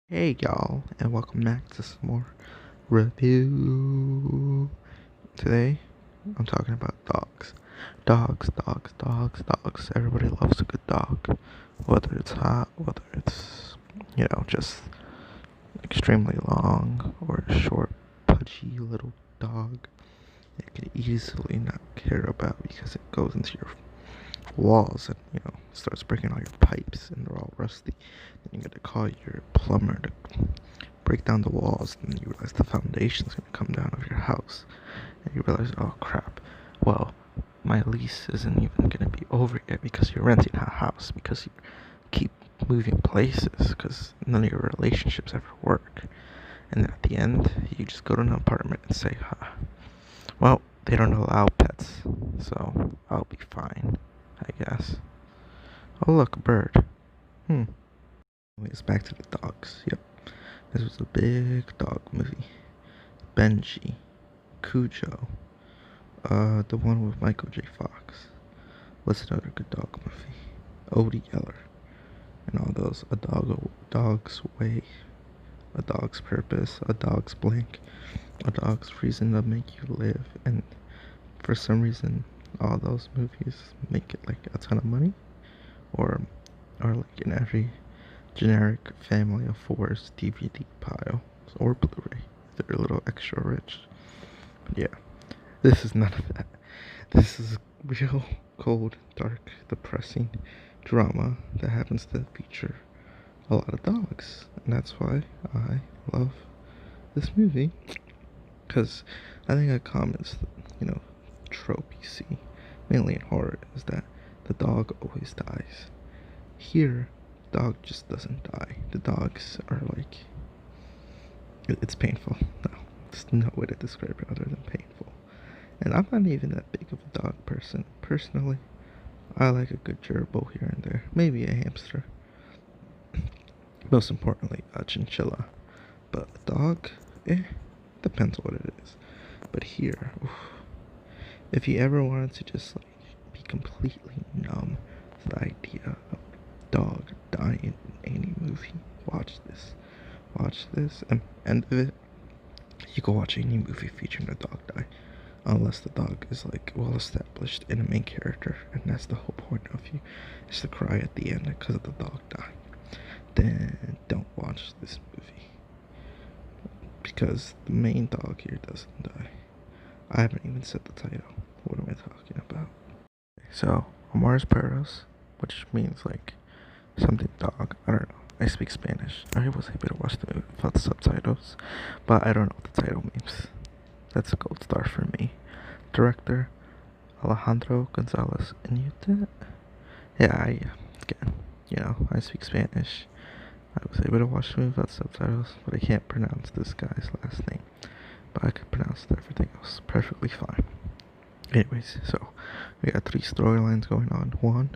Hey y'all, and welcome back to some more review. Today, I'm talking about dogs. Dogs. Everybody loves a good dog. Whether it's hot, whether it's, just extremely long or a short, pudgy little dog that you could easily not care about because it goes into your walls and starts breaking all your pipes and they're all rusty. Then you gotta call your plumber to break down the walls, and you realize the foundation's gonna come down of your house, and you realize, oh crap, well, my lease isn't even gonna be over yet because you're renting a house because you keep moving places because none of your relationships ever work. And then at the end, you just go to an apartment and say, well, they don't allow pets, so I'll be fine, I guess. Oh, look, a bird. Anyways, back to the dogs. Yep. This was a big dog movie. Benji, Cujo, the one with Michael J. Fox. What's another good dog movie? Odie Yeller, and all those. Dog's Way, A Dog's Purpose, A Dog's Blank, A Dog's Reason to Make You Live, and for some reason, all those movies make it like a ton of money, or like in every generic Family of Fours DVD pile or Blu-ray. They're a little extra rich. But yeah, this is none of that. This is real cold, dark, depressing drama that happens to feature a lot of dogs, and that's why I love this movie. Because I think a common, trope you see, mainly in horror, is that the dog always dies. Here, the dog just doesn't die. The dogs are like, it's painful. No, there's no way to describe it other than painful. And I'm not even that big of a dog person. Personally, I like a good gerbil here and there. Maybe a hamster. Most importantly, a chinchilla. But a dog, depends what it is. But here, oof, if you ever wanted to just like be completely numb to the idea of a dog dying in any movie, watch this. Watch this, and end of it, you can watch any movie featuring a dog die. Unless the dog is like well established in a main character, and that's the whole point of you, is to cry at the end because of the dog dying. Then don't watch this movie because the main dog here doesn't die. I haven't even said the title. What am I talking about? So, Amores Perros, which means like something dog. I don't know. I speak Spanish. I was able to watch the movie without the subtitles, but I don't know what the title means. That's a gold star for me. Director Alejandro Gonzalez Inute. Yeah, again, I speak Spanish. I was able to watch the movie without subtitles, but I can't pronounce this guy's last name. But I could pronounce everything else perfectly fine. Anyways, so we got three storylines going on. One,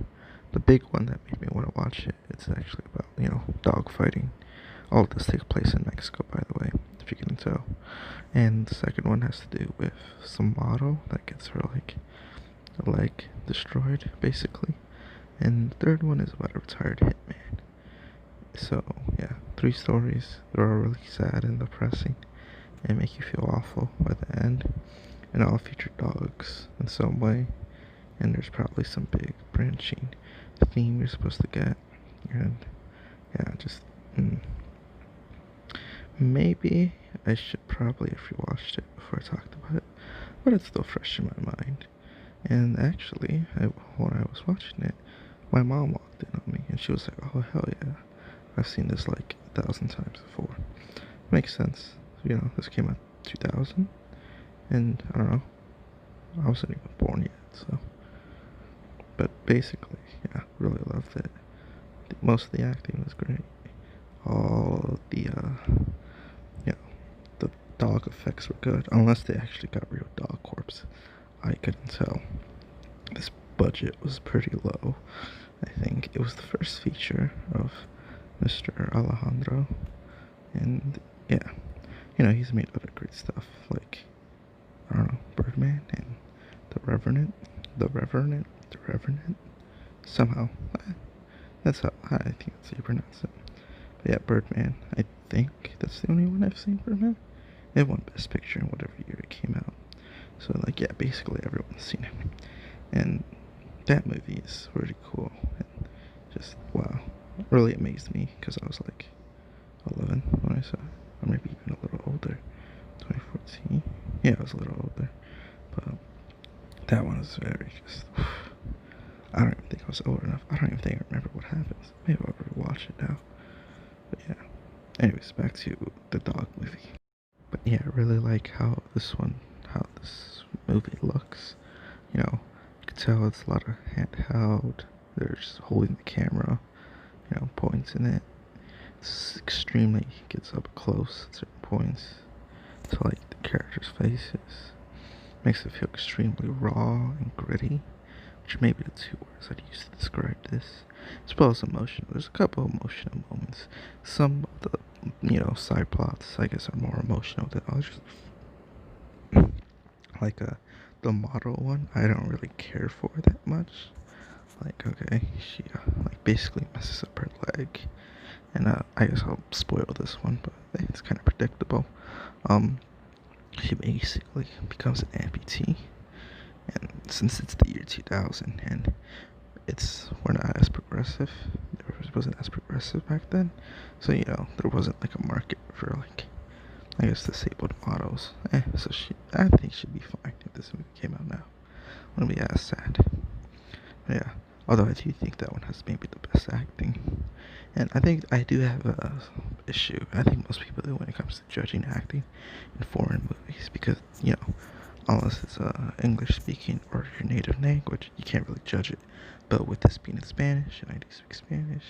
the big one that made me want to watch it, it's actually about, dog fighting. All of this takes place in Mexico, by the way, if you can tell. And the second one has to do with some model that gets her leg destroyed, basically. And the third one is about a retired hitman. So yeah, three stories. They're all really sad and depressing, and make you feel awful by the end. And all feature dogs in some way. And there's probably some big branching theme you're supposed to get. And yeah, just maybe I should probably have rewatched it before I talked about it, but it's still fresh in my mind. And actually, when I was watching it, my mom walked in on me and she was like, "Oh hell yeah, I've seen this like 1,000 times before." Makes sense. This came out 2000, and I don't know, I wasn't even born yet, so. But basically, yeah, really loved it. Most of the acting was great. All the the dog effects were good, unless they actually got real dog corpse. I couldn't tell. This budget was pretty low. I think it was the first feature of Mr. Alejandro, and yeah, he's made other great stuff like, I don't know, Birdman and The Revenant. Somehow, that's how I think that's how you pronounce it. But yeah, Birdman. I think that's the only one I've seen from him. It won Best Picture in whatever year it came out. So, like, yeah, basically everyone's seen it. And that movie is really cool. And just, wow. Really amazed me because I was like 11 when I saw it. Or maybe even a little older. 2014? Yeah, I was a little older. But that one was very just. I don't even think I was old enough. I don't even think I remember what happens. Maybe I'll rewatch it now. But yeah. Anyways, back to the dog movie. But yeah, I really like how this movie looks. You know, you can tell it's a lot of handheld. They're just holding the camera, pointing it. It's extremely gets up close at certain points to like the characters' faces. Makes it feel extremely raw and gritty, which may be the two words I'd use to describe this. As well as emotional. There's a couple emotional moments. Some of the side plots I guess are more emotional than others. Like the model one, I don't really care for that much. Like, okay, she like basically messes up her leg, and I guess I'll spoil this one, but it's kind of predictable. Um, she basically becomes an amputee, and since it's the year 2000 and we're not as progressive, there wasn't as progressive back then, so there wasn't like a market for like I guess disabled models. So I think she'd be fine if this movie came out now. Wouldn't be as sad. But yeah, although I do think that one has maybe the best acting. And I think I do have a issue. I think most people do when it comes to judging acting in foreign movies because, unless it's English speaking or your native language, you can't really judge it. But with this being in Spanish, and I do speak Spanish,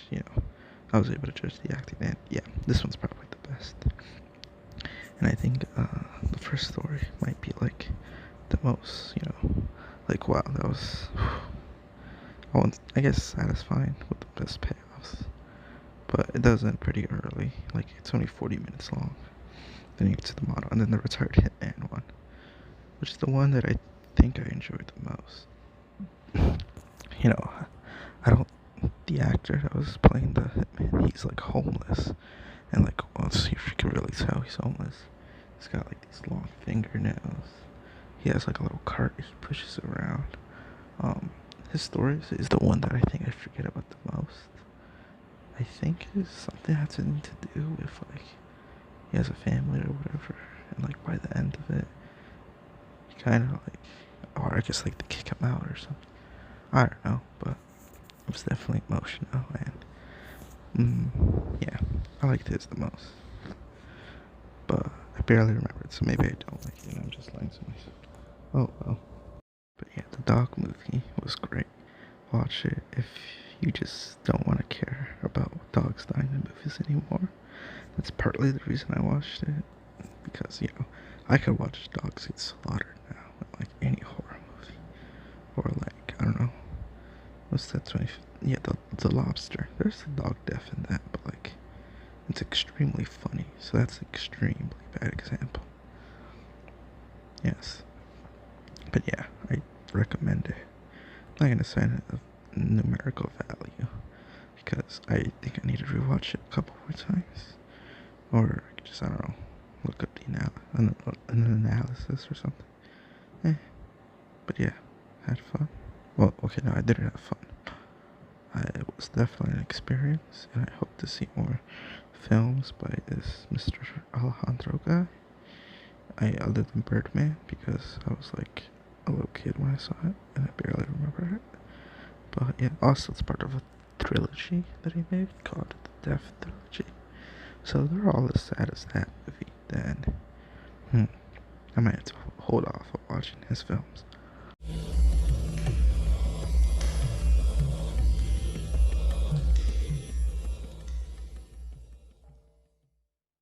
I was able to judge the acting. And yeah, this one's probably the best. And I think the first story might be like the most, like wow, that was, I guess, satisfying with the best payoffs. But it does end pretty early, like it's only 40 minutes long. Then you get to the model, and then the retired hitman one, which is the one that I think I enjoyed the most. I don't. The actor that was playing the hitman, he's like homeless, and like once you can really tell he's homeless. He's got like these long fingernails. He has like a little cart he pushes around. His story is the one that I think I forget about the most. I think it's something having to do with like he has a family or whatever, and like by the end of it, he kind of like, or I guess like they kick him out or something. I don't know, but it was definitely emotional and yeah, I liked his the most. But I barely remember it, so maybe I don't like it. And I'm just lying to myself. Oh well. But yeah, the dog movie was great. Watch it if you just don't want to care about dogs dying in movies anymore. That's partly the reason I watched it. Because, I could watch dogs get slaughtered now in like any horror movie. Or like, I don't know. What's that 20? Yeah, the Lobster. There's the dog death in that, but like, it's extremely funny. So that's an extremely bad example. Yes. But yeah, I recommend it. I'm not gonna assign it a numerical value because I think I need to rewatch it a couple more times, or just I don't know, look up an analysis or something. But yeah, had fun. Well, okay, no, I didn't have fun. It was definitely an experience, and I hope to see more films by this Mr. Alejandro guy. Other than Birdman, because I was like a little kid when I saw it, and I barely remember it. But yeah, also it's part of a trilogy that he made called the Death Trilogy. So they're all as sad as that movie. Then, I might have to hold off on watching his films